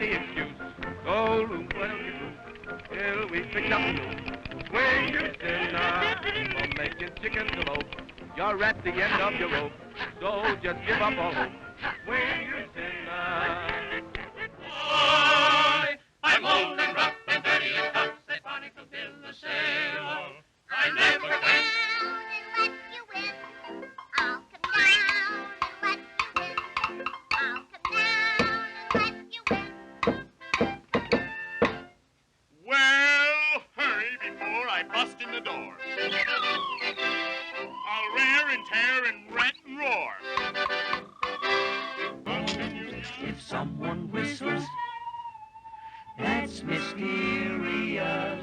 any excuse. So lose, why don't you lose? Till we fix up new. Swing your sinner for making chicken elope. You're at the end of your rope, so just give up all hope. Swing your sinner. Boy, I'm old and rough and dirty and tough, said Barnacle Bill the sailor. I never win. Let you win. I'll come down and let you win. I'll come down and let you win. Well, hurry before I bust in the door. I'll rear and tear and rant and roar. If someone whistles, that's mysterious.